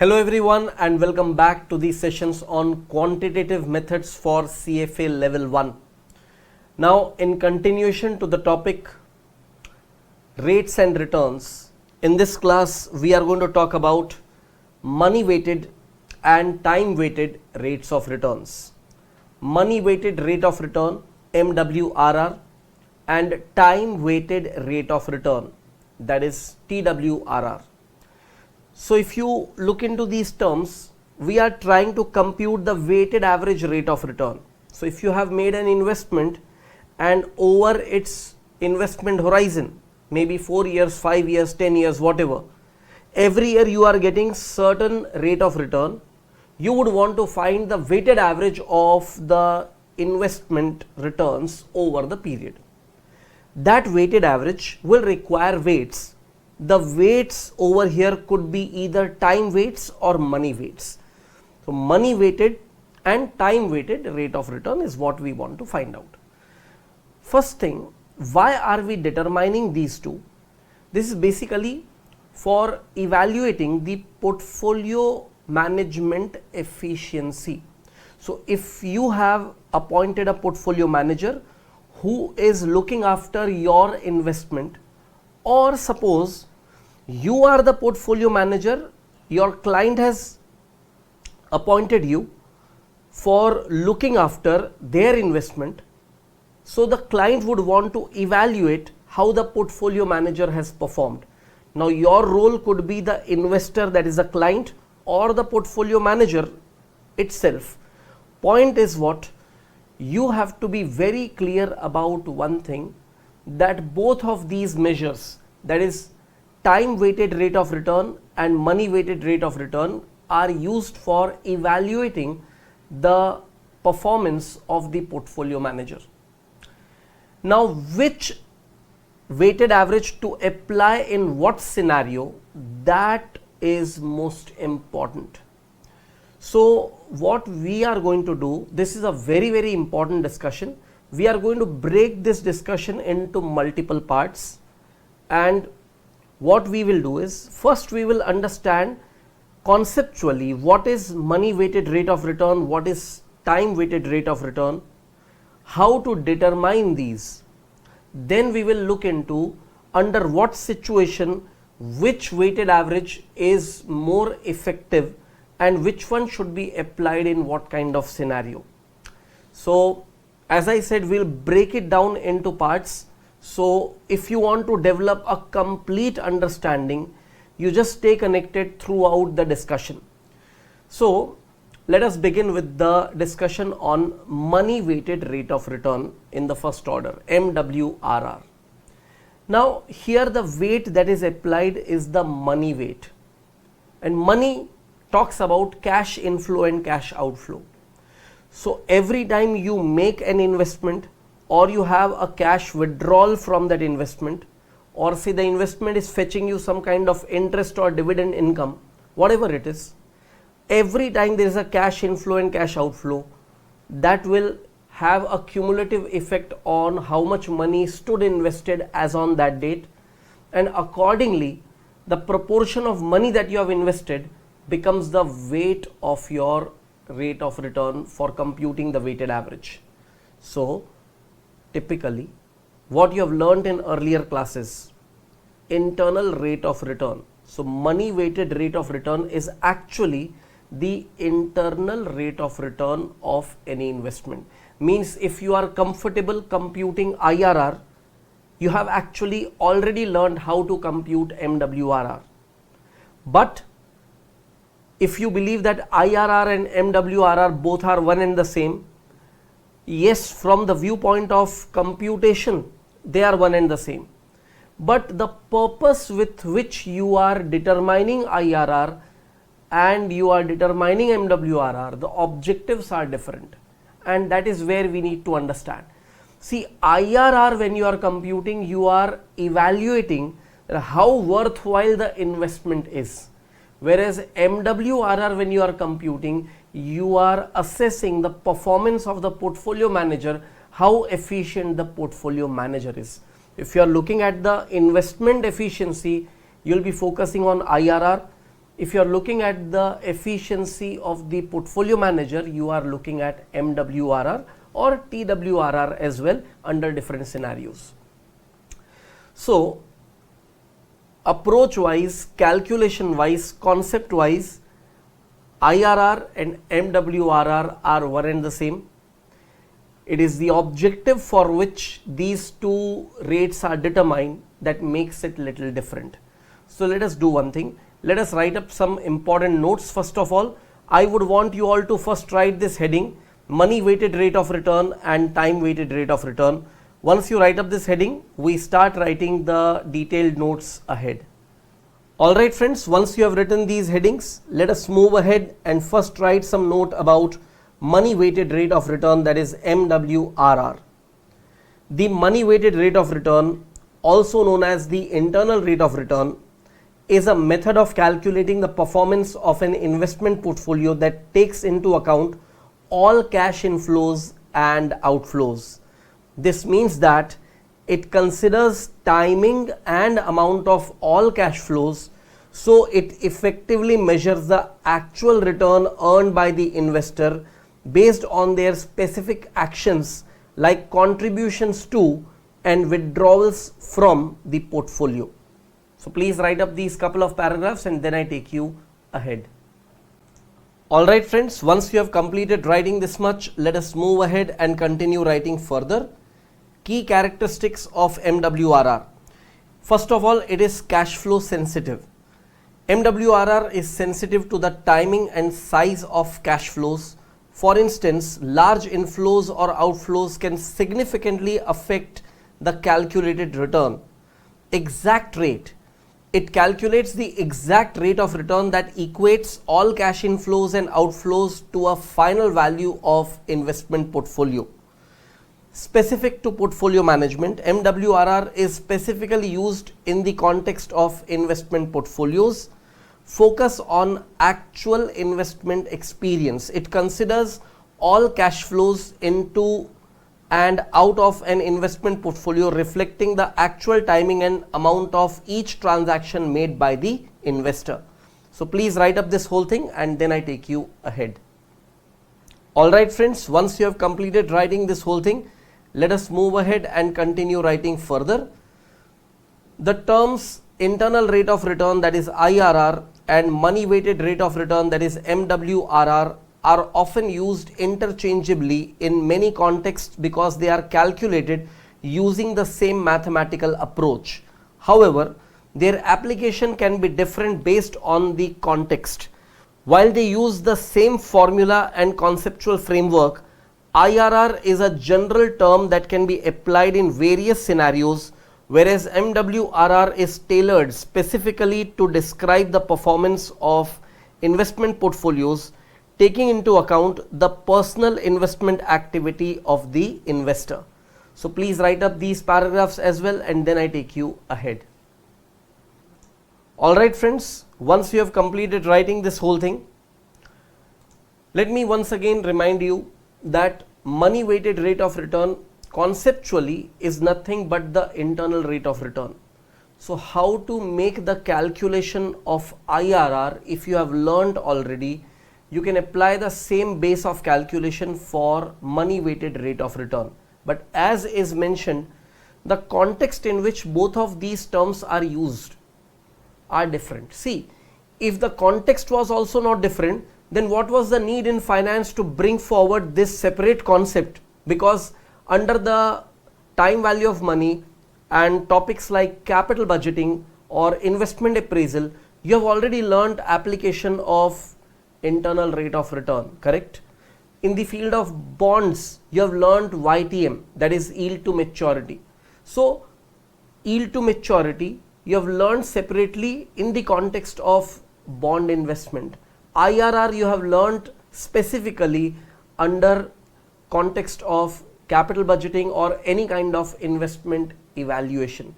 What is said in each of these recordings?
Hello everyone and welcome back to the sessions on quantitative methods for CFA Level 1. Now in continuation to the topic rates and returns, in this class we are going to talk about money weighted and time weighted rates of returns. Money weighted rate of return MWRR and time weighted rate of return, that is TWRR. So if you look into these terms, we are trying to compute the weighted average rate of return. So if you have made an investment and over its investment horizon, maybe 4 years, 5 years, 10 years, whatever, every year you are getting certain rate of return, you would want to find the weighted average of the investment returns over the period. That weighted average will require weights. The weights over here could be either time weights or money weights. So money weighted and time weighted rate of return is what we want to find out. First thing, why are we determining these two? This is basically for evaluating the portfolio management efficiency. So if you have appointed a portfolio manager who is looking after your investment, or suppose you are the portfolio manager, your client has appointed you for looking after their investment. So the client would want to evaluate how the portfolio manager has performed. Now your role could be the investor, that is the client, or the portfolio manager itself. Point is what? You have to be very clear about one thing, that both of these measures, that is time weighted rate of return and money weighted rate of return, are used for evaluating the performance of the portfolio manager. Now which weighted average to apply in what scenario, that is most important. So what we are going to do, this is a very important discussion. We are going to break this discussion into multiple parts, and what we will do is, first we will understand conceptually what is money weighted rate of return, what is time weighted rate of return, how to determine these. Then we will look into under what situation which weighted average is more effective and which one should be applied in what kind of scenario. So as I said, we'll break it down into parts. So if you want to develop a complete understanding, you just stay connected throughout the discussion. So let us begin with the discussion on money weighted rate of return in the first order, MWRR. Now here the weight that is applied is the money weight, and money talks about cash inflow and cash outflow. So every time you make an investment, or you have a cash withdrawal from that investment, or say the investment is fetching you some kind of interest or dividend income, whatever it is, every time there is a cash inflow and cash outflow, that will have a cumulative effect on how much money stood invested as on that date, and accordingly the proportion of money that you have invested becomes the weight of your rate of return for computing the weighted average. So typically what you have learned in earlier classes, internal rate of return. So money weighted rate of return is actually the internal rate of return of any investment. Means if you are comfortable computing IRR, you have actually already learned how to compute MWRR. But if you believe that IRR and MWRR both are one and the same, yes, from the viewpoint of computation, they are one and the same. But the purpose with which you are determining IRR and you are determining MWRR, the objectives are different. And that is where we need to understand. See, IRR, when you are computing, you are evaluating how worthwhile the investment is. Whereas MWRR, when you are computing, you are assessing the performance of the portfolio manager, how efficient the portfolio manager is. If you are looking at the investment efficiency, you will be focusing on IRR. If you are looking at the efficiency of the portfolio manager, you are looking at MWRR or TWRR as well under different scenarios. So approach wise, calculation wise, concept wise, IRR and MWRR are one and the same. It is the objective for which these two rates are determined that makes it little different. So let us do one thing. Let us write up some important notes. First of all, I would want you all to first write this heading, money weighted rate of return and time weighted rate of return. Once you write up this heading, we start writing the detailed notes ahead. Alright friends, once you have written these headings, let us move ahead and first write some note about money weighted rate of return, that is MWRR. The money weighted rate of return, also known as the internal rate of return, is a method of calculating the performance of an investment portfolio that takes into account all cash inflows and outflows. This means that it considers timing and amount of all cash flows, so it effectively measures the actual return earned by the investor based on their specific actions like contributions to and withdrawals from the portfolio. So please write up these couple of paragraphs and then I take you ahead. Alright friends, once you have completed writing this much, let us move ahead and continue writing further. Key characteristics of MWRR. First of all, it is cash flow sensitive. MWRR is sensitive to the timing and size of cash flows. For instance, large inflows or outflows can significantly affect the calculated return. Exact rate. It calculates the exact rate of return that equates all cash inflows and outflows to a final value of investment portfolio. Specific to portfolio management, MWRR is specifically used in the context of investment portfolios. Focus on actual investment experience. It considers all cash flows into and out of an investment portfolio, reflecting the actual timing and amount of each transaction made by the investor. So please write up this whole thing and then I take you ahead. Alright friends, once you have completed writing this whole thing, let us move ahead and continue writing further. The terms internal rate of return, that is IRR, and money weighted rate of return, that is MWRR, are often used interchangeably in many contexts because they are calculated using the same mathematical approach. However, their application can be different based on the context. While they use the same formula and conceptual framework, IRR is a general term that can be applied in various scenarios, whereas MWRR is tailored specifically to describe the performance of investment portfolios, taking into account the personal investment activity of the investor. So please write up these paragraphs as well and then I take you ahead. Alright friends, once you have completed writing this whole thing, let me once again remind you that money weighted rate of return conceptually is nothing but the internal rate of return. So how to make the calculation of IRR, if you have learned already, you can apply the same base of calculation for money weighted rate of return. But as is mentioned, the context in which both of these terms are used are different. See, if the context was also not different, then what was the need in finance to bring forward this separate concept? Because under the time value of money and topics like capital budgeting or investment appraisal, you have already learned application of internal rate of return, correct? In the field of bonds, you have learned YTM, that is yield to maturity. So yield to maturity you have learned separately in the context of bond investment. IRR you have learned specifically under context of capital budgeting or any kind of investment evaluation.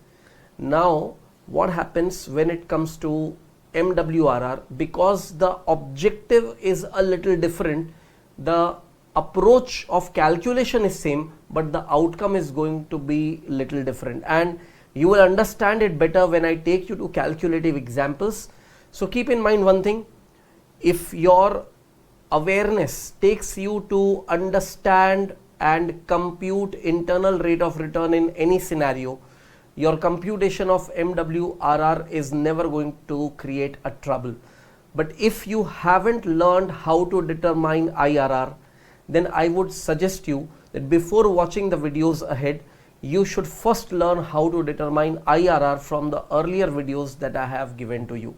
Now what happens when it comes to MWRR? Because the objective is a little different, the approach of calculation is same, but the outcome is going to be little different, and you will understand it better when I take you to calculative examples. So keep in mind one thing, if your awareness takes you to understand and compute internal rate of return in any scenario, your computation of MWRR is never going to create a trouble. But if you haven't learned how to determine IRR, then I would suggest you that before watching the videos ahead, you should first learn how to determine IRR from the earlier videos that I have given to you.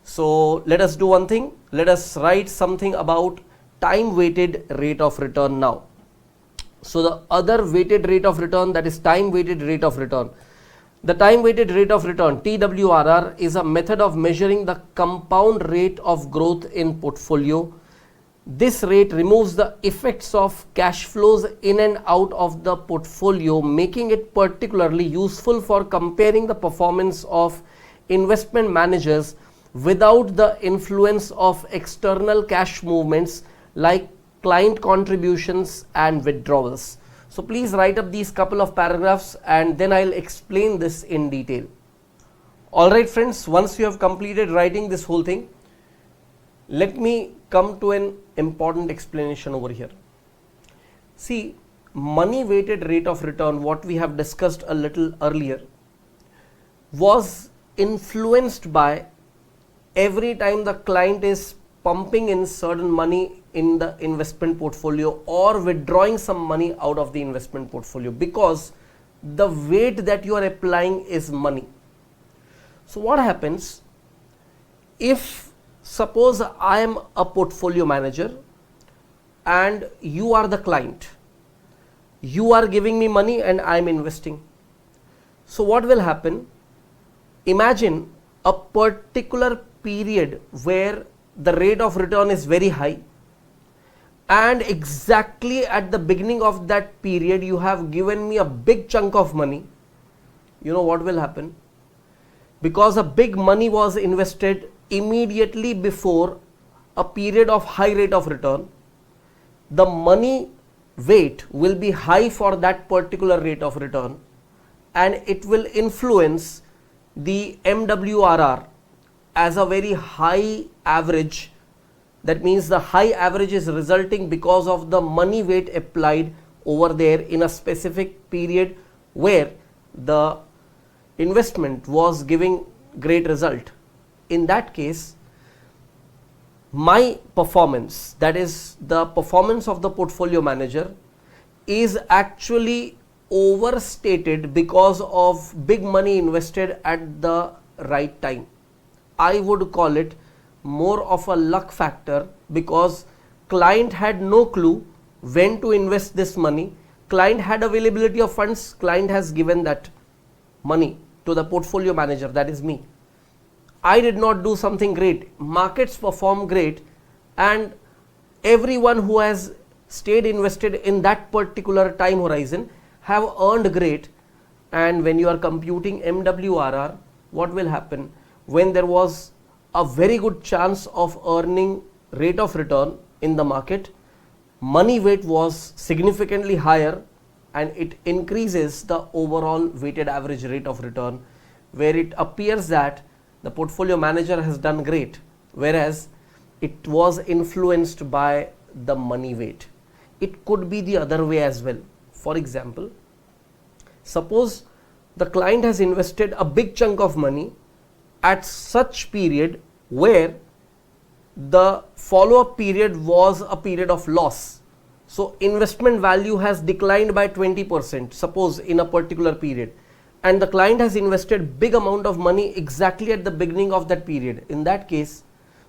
So let us do one thing, let us write something about time weighted rate of return now. So the other weighted rate of return, that is time weighted rate of return. The time weighted rate of return, TWRR, is a method of measuring the compound rate of growth in portfolio. This rate removes the effects of cash flows in and out of the portfolio, making it particularly useful for comparing the performance of investment managers without the influence of external cash movements like client contributions and withdrawals. So please write up these couple of paragraphs and then I'll explain this in detail. Alright friends, once you have completed writing this whole thing, let me come to an important explanation over here. See, money weighted rate of return, what we have discussed a little earlier, was influenced by every time the client is pumping in certain money in the investment portfolio or withdrawing some money out of the investment portfolio, because the weight that you are applying is money. So what happens if, suppose I am a portfolio manager and you are the client, you are giving me money and I am investing. So what will happen? Imagine a particular period where the rate of return is very high, and exactly at the beginning of that period you have given me a big chunk of money. You know what will happen? Because a big money was invested immediately before a period of high rate of return, the money weight will be high for that particular rate of return and it will influence the MWRR as a very high average. That means the high average is resulting because of the money weight applied over there in a specific period where the investment was giving great result. In that case, my performance, that is the performance of the portfolio manager, is actually overstated because of big money invested at the right time. I would call it more of a luck factor, because client had no clue when to invest this money. Client had availability of funds, client has given that money to the portfolio manager, that is me. I did not do something great, markets perform great, and everyone who has stayed invested in that particular time horizon have earned great. And when you are computing MWRR, what will happen? When there was a very good chance of earning rate of return in the market, money weight was significantly higher and it increases the overall weighted average rate of return, where it appears that the portfolio manager has done great, whereas it was influenced by the money weight. It could be the other way as well. For example, suppose the client has invested a big chunk of money at such period where the follow-up period was a period of loss. So investment value has declined by 20%, suppose in a particular period, and the client has invested big amount of money exactly at the beginning of that period. In that case,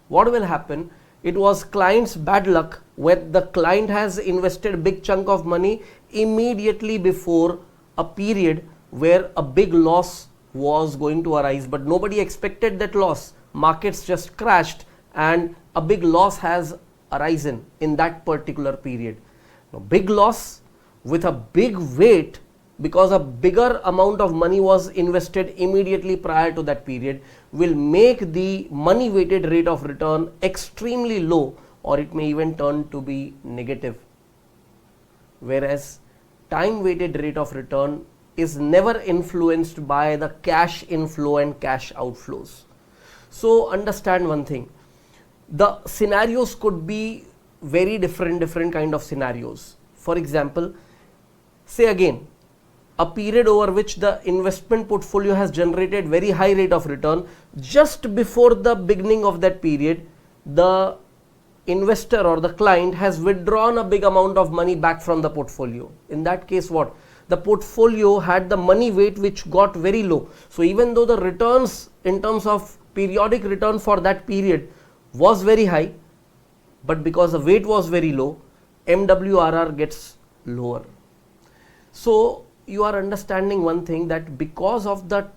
what will happen? It was client's bad luck where the client has invested a big chunk of money immediately before a period where a big loss was going to arise, but nobody expected that loss. Markets just crashed and a big loss has arisen in that particular period. Now, big loss with a big weight, because a bigger amount of money was invested immediately prior to that period, will make the money weighted rate of return extremely low, or it may even turn to be negative. Whereas time weighted rate of return is never influenced by the cash inflow and cash outflows. So understand one thing, the scenarios could be very different kind of scenarios. For example, say again, a period over which the investment portfolio has generated very high rate of return. Just before the beginning of that period, the investor or the client has withdrawn a big amount of money back from the portfolio. In that case, what? The portfolio had the money weight which got very low. So even though the returns in terms of periodic return for that period was very high, but because the weight was very low, MWRR gets lower. So you are understanding one thing, that because of the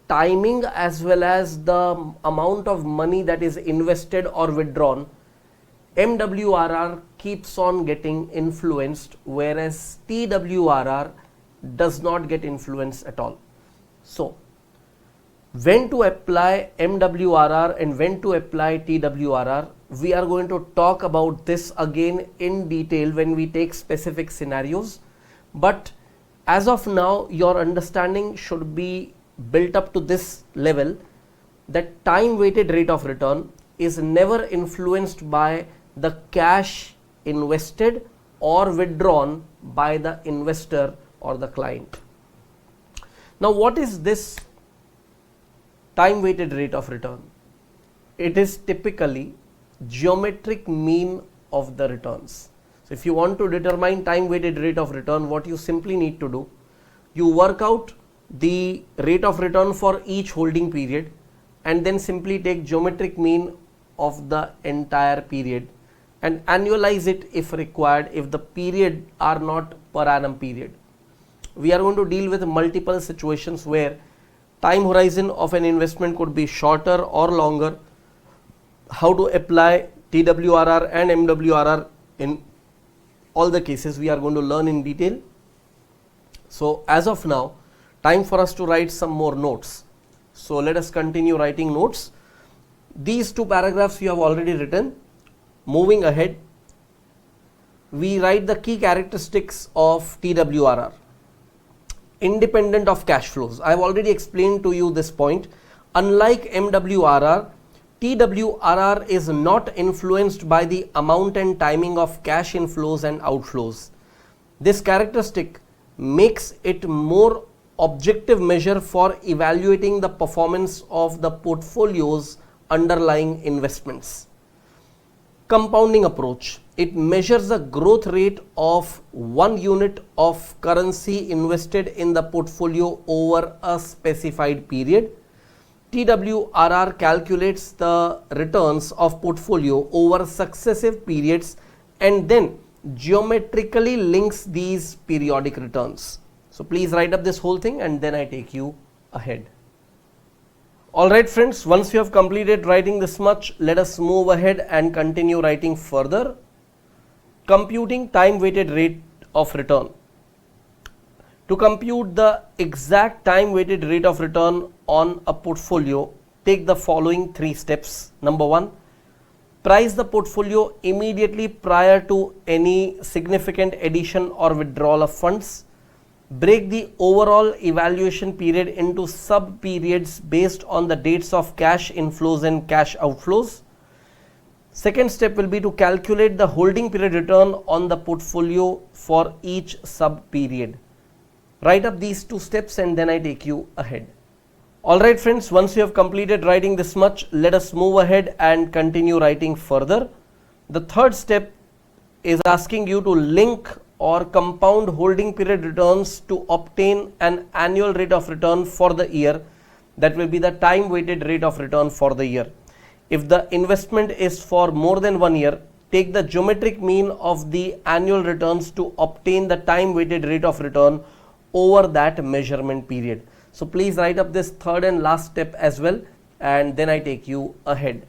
timing as well as the amount of money that is invested or withdrawn, MWRR keeps on getting influenced, whereas TWRR does not get influenced at all. So when to apply MWRR and when to apply TWRR, we are going to talk about this again in detail when we take specific scenarios. But as of now, your understanding should be built up to this level, that time weighted rate of return is never influenced by the cash invested or withdrawn by the investor or the client. Now, what is this time weighted rate of return? It is typically geometric mean of the returns. So if you want to determine time weighted rate of return, what you simply need to do, you work out the rate of return for each holding period and then simply take geometric mean of the entire period and annualize it if required, if the period are not per annum period. We are going to deal with multiple situations where time horizon of an investment could be shorter or longer, how to apply TWRR and MWRR in all the cases we are going to learn in detail. So as of now, time for us to write some more notes. So let us continue writing notes. These two paragraphs you have already written. Moving ahead, we write the key characteristics of TWRR. Independent of cash flows. I have already explained to you this point. Unlike MWRR, TWRR is not influenced by the amount and timing of cash inflows and outflows. This characteristic makes it more objective measure for evaluating the performance of the portfolio's underlying investments. Compounding approach. It measures the growth rate of 1 unit of currency invested in the portfolio over a specified period. TWRR calculates the returns of portfolio over successive periods and then geometrically links these periodic returns. So please write up this whole thing and then I take you ahead. Alright friends, once you have completed writing this much, let us move ahead and continue writing further. Computing time weighted rate of return. To compute the exact time weighted rate of return on a portfolio, take the following 3 steps. Number 1, price the portfolio immediately prior to any significant addition or withdrawal of funds. Break the overall evaluation period into sub periods based on the dates of cash inflows and cash outflows. Second step will be to calculate the holding period return on the portfolio for each sub period. Write up these 2 steps and then I take you ahead. Alright friends, once you have completed writing this much, let us move ahead and continue writing further. The third step is asking you to link or compound holding period returns to obtain an annual rate of return for the year. That will be the time weighted rate of return for the year. If the investment is for more than 1 year, take the geometric mean of the annual returns to obtain the time weighted rate of return over that measurement period. So please write up this third and last step as well and then I take you ahead.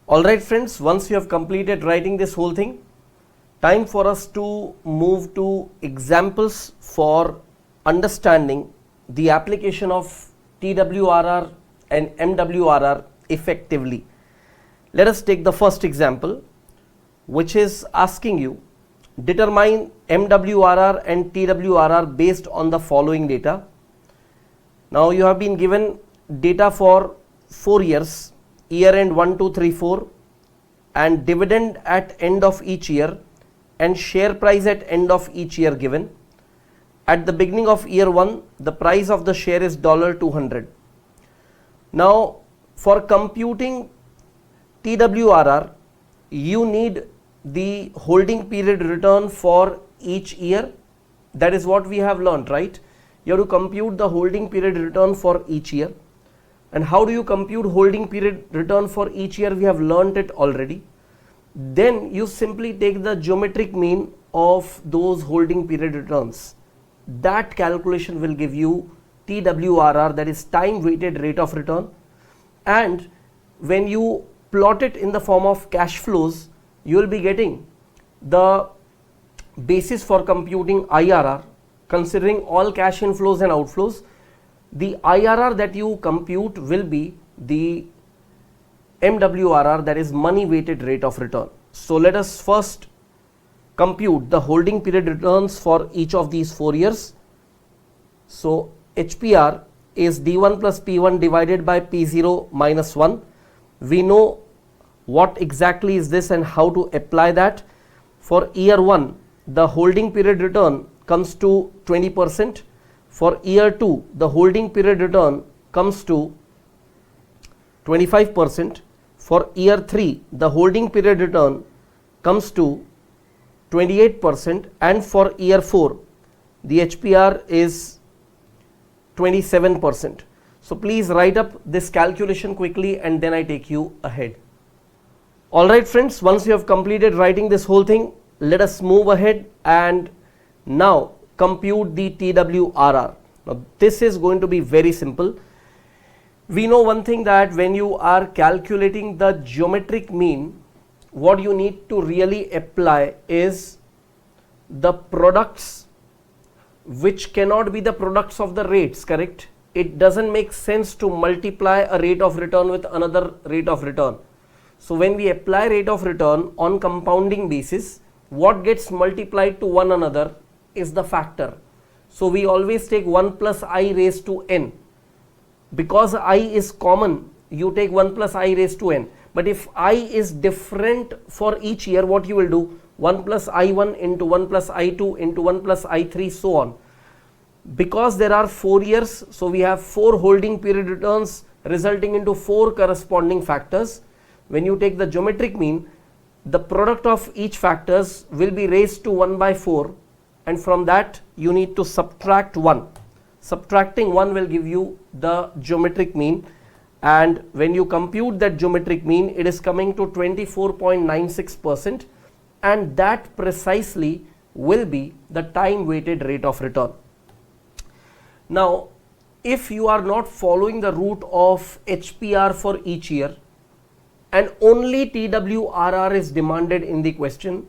Alright friends, once you have completed writing this whole thing, time for us to move to examples for understanding the application of TWRR and MWRR effectively. Let us take the first example, which is asking you determine MWRR and TWRR based on the following data. Now you have been given data for 4 years, year end 1, 2, 3, 4, and dividend at end of each year and share price at end of each year given. At the beginning of year 1, the price of the share is $200. Now, for computing TWRR, you need the holding period return for each year. That is what we have learnt, right? You have to compute the holding period return for each year. And how do you compute holding period return for each year? We have learnt it already. Then you simply take the geometric mean of those holding period returns. That calculation will give you TWRR, that is time weighted rate of return. And when you plot it in the form of cash flows, you will be getting the basis for computing IRR, considering all cash inflows and outflows. The IRR that you compute will be the MWRR, that is money weighted rate of return. So let us first compute the holding period returns for each of these 4 years. So HPR is D1 plus P1 divided by P0 minus 1. We know what exactly is this and how to apply that. For year 1, the holding period return comes to 20%. For year 2, the holding period return comes to 25%. For year 3, the holding period return comes to 28%, and for year 4, the HPR is 27%. So please write up this calculation quickly and then I take you ahead. Alright friends, once you have completed writing this whole thing, let us move ahead and now compute the TWRR. Now this is going to be very simple. We know one thing, that when you are calculating the geometric mean, what you need to really apply is the products which cannot be the products of the rates, correct? It doesn't make sense to multiply a rate of return with another rate of return. So when we apply rate of return on compounding basis, what gets multiplied to one another is the factor. So we always take 1 plus I raised to n. Because I is common, you take 1 plus I raised to n. But if I is different for each year, what you will do? 1 plus I1 into 1 plus I2 into 1 plus I3, so on. Because there are 4 years, so we have 4 holding period returns resulting into 4 corresponding factors. When you take the geometric mean, the product of each factors will be raised to 1 by 4, and from that you need to subtract 1. Subtracting 1 will give you the geometric mean, and when you compute that geometric mean, it is coming to 24.96%, and that precisely will be the time weighted rate of return. Now, if you are not following the route of HPR for each year and only TWRR is demanded in the question,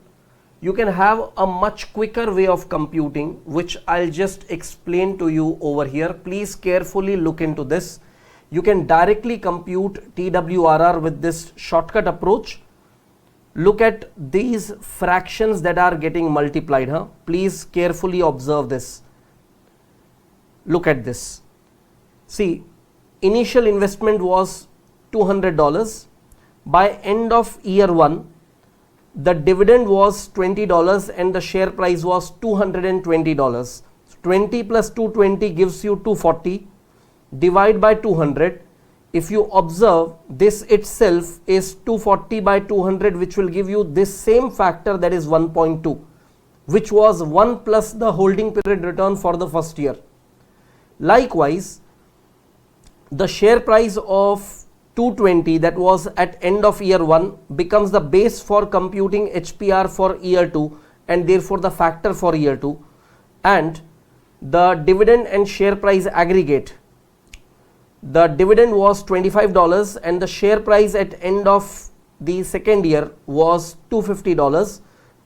you can have a much quicker way of computing, which I'll just explain to you over here. Please carefully look into this. You can directly compute TWRR with this shortcut approach. Look at these fractions that are getting multiplied. Please carefully observe this. Look at this. See, initial investment was $200. By end of year 1, the dividend was $20 and the share price was $220. 20 plus 220 gives you 240. Divide by 200. If you observe, this itself is 240 by 200, which will give you this same factor, that is 1.2, which was 1 plus the holding period return for the first year. Likewise, the share price of 220 that was at end of year 1 becomes the base for computing HPR for year 2 and therefore the factor for year 2, and the dividend and share price aggregate. The dividend was $25 and the share price at end of the second year was $250.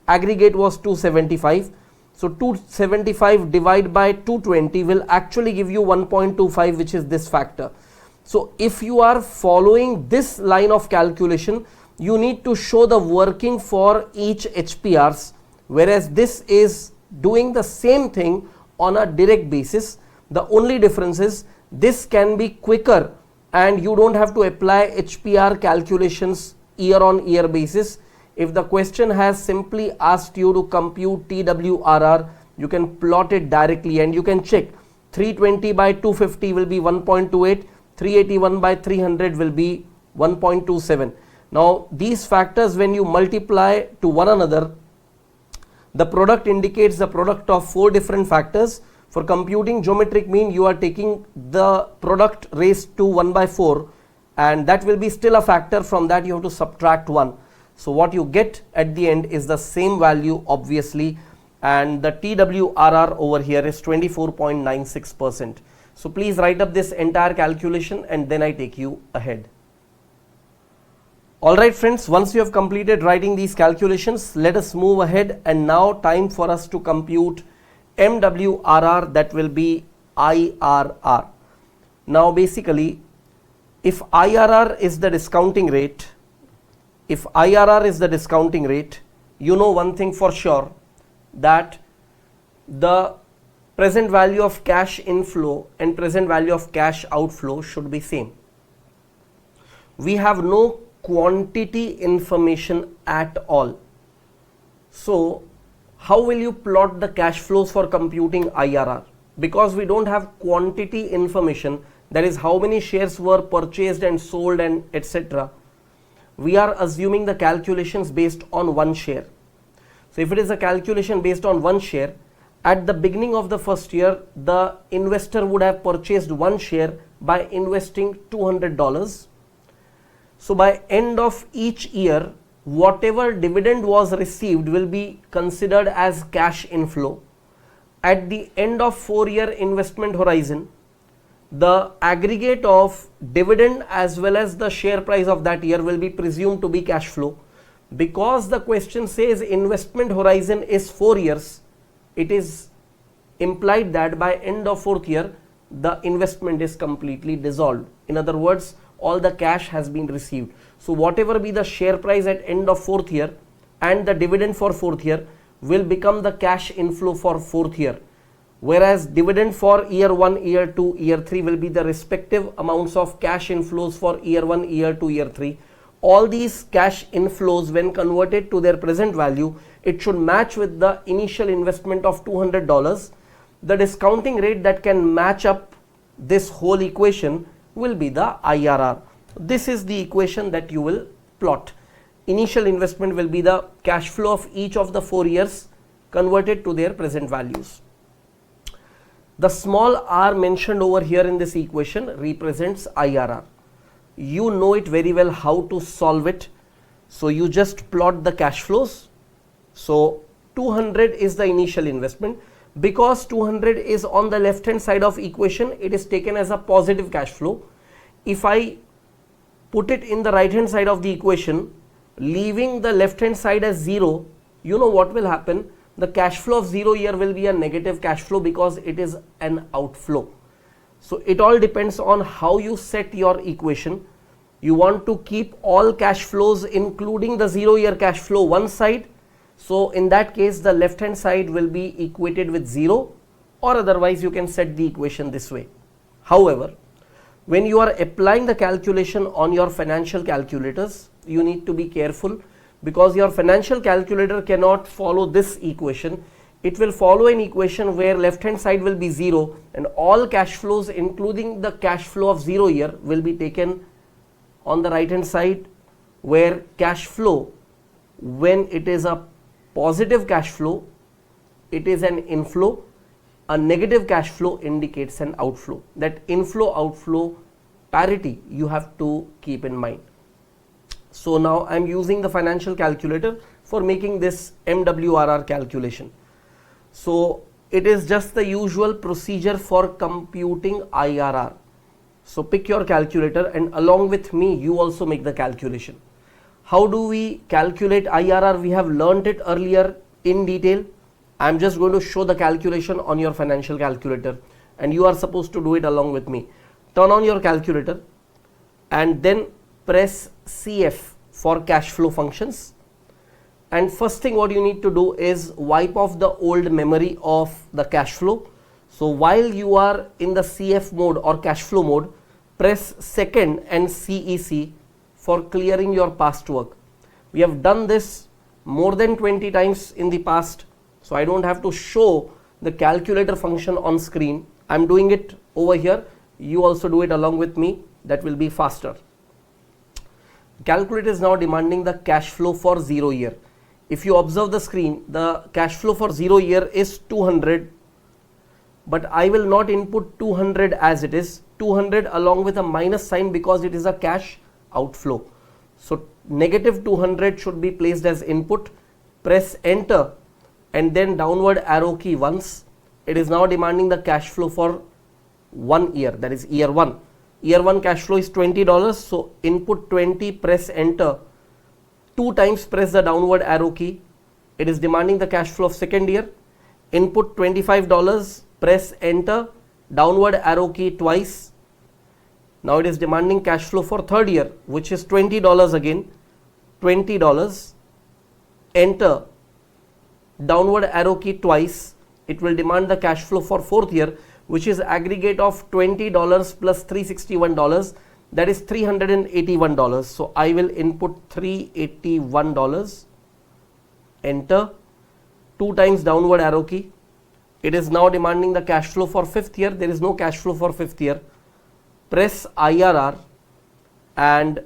Aggregate was 275. So 275 divided by 220 will actually give you 1.25, which is this factor. So if you are following this line of calculation, you need to show the working for each HPRs, whereas this is doing the same thing on a direct basis. The only difference is this can be quicker and you don't have to apply HPR calculations year on year basis. If the question has simply asked you to compute TWRR, you can plot it directly and you can check 320 by 250 will be 1.28, 381 by 300 will be 1.27. Now these factors, when you multiply to one another, the product indicates the product of 4 different factors. For computing geometric mean, you are taking the product raised to 1 by 4, and that will be still a factor. From that you have to subtract 1. So what you get at the end is the same value obviously, and the TWRR over here is 24.96%. So please write up this entire calculation and then I take you ahead. Alright friends, once you have completed writing these calculations, let us move ahead, and now time for us to compute MWRR, that will be IRR. Now basically, if IRR is the discounting rate, you know one thing for sure, that the present value of cash inflow and present value of cash outflow should be same. We have no quantity information at all. So how will you plot the cash flows for computing IRR? Because we don't have quantity information, that is how many shares were purchased and sold and etc. We are assuming the calculations based on one share. So if it is a calculation based on one share, at the beginning of the first year, the investor would have purchased one share by investing $200. So by end of each year, whatever dividend was received will be considered as cash inflow. At the end of 4-year investment horizon, the aggregate of dividend as well as the share price of that year will be presumed to be cash flow. Because the question says investment horizon is 4 years, it is implied that by end of 4th year, the investment is completely dissolved. In other words, all the cash has been received. So whatever be the share price at end of 4th year and the dividend for 4th year will become the cash inflow for 4th year. Whereas dividend for year 1, year 2, year 3 will be the respective amounts of cash inflows for year 1, year 2, year 3. All these cash inflows, when converted to their present value, it should match with the initial investment of $200. The discounting rate that can match up this whole equation will be the IRR. This is the equation that you will plot. Initial investment will be the cash flow of each of the 4 years converted to their present values. The small r mentioned over here in this equation represents IRR. You know it very well how to solve it. So you just plot the cash flows. So 200 is the initial investment. Because 200 is on the left hand side of equation, it is taken as a positive cash flow. If I put it in the right hand side of the equation, leaving the left hand side as 0, you know what will happen? The cash flow of 0 year will be a negative cash flow because it is an outflow. So it all depends on how you set your equation. You want to keep all cash flows including the 0 year cash flow one side. So in that case, the left hand side will be equated with 0, or otherwise you can set the equation this way. However, when you are applying the calculation on your financial calculators, you need to be careful, because your financial calculator cannot follow this equation. It will follow an equation where left hand side will be 0 and all cash flows including the cash flow of 0 year will be taken on the right hand side, where cash flow, when it is a positive cash flow, it is an inflow. A negative cash flow indicates an outflow. That inflow outflow parity you have to keep in mind. So now I am using the financial calculator for making this MWRR calculation. So it is just the usual procedure for computing IRR. So pick your calculator and along with me you also make the calculation. How do we calculate IRR? We have learnt it earlier in detail. I am just going to show the calculation on your financial calculator and you are supposed to do it along with me. Turn on your calculator and then press CF for cash flow functions. And first thing what you need to do is wipe off the old memory of the cash flow. So while you are in the CF mode or cash flow mode, press second and CEC for clearing your past work. We have done this more than 20 times in the past, so I don't have to show the calculator function on screen. I'm doing it over here. You also do it along with me. That will be faster. Calculator is now demanding the cash flow for 0 year. If you observe the screen, the cash flow for 0 year is 200, but I will not input 200 as it is, 200 along with a minus sign because it is a cash outflow. So negative 200 should be placed as input. Press enter and then downward arrow key once. It is now demanding the cash flow for 1 year, that is year 1. Year 1 cash flow is $20, so input 20, press enter. 2 times press the downward arrow key. It is demanding the cash flow of second year. Input $25, press enter, downward arrow key twice. Now it is demanding cash flow for third year, which is $20 again. $20, enter, downward arrow key twice. It will demand the cash flow for fourth year, which is aggregate of $20 plus $361, that is $381. So I will input $381, enter, 2 times downward arrow key. It is now demanding the cash flow for fifth year. There is no cash flow for fifth year. Press IRR and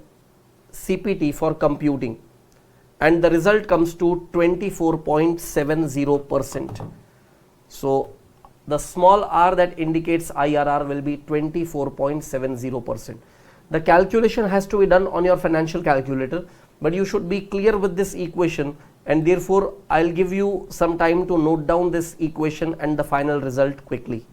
CPT for computing, and the result comes to 24.70%. So the small r that indicates IRR will be 24.70%. The calculation has to be done on your financial calculator, but you should be clear with this equation, and therefore I'll give you some time to note down this equation and the final result quickly.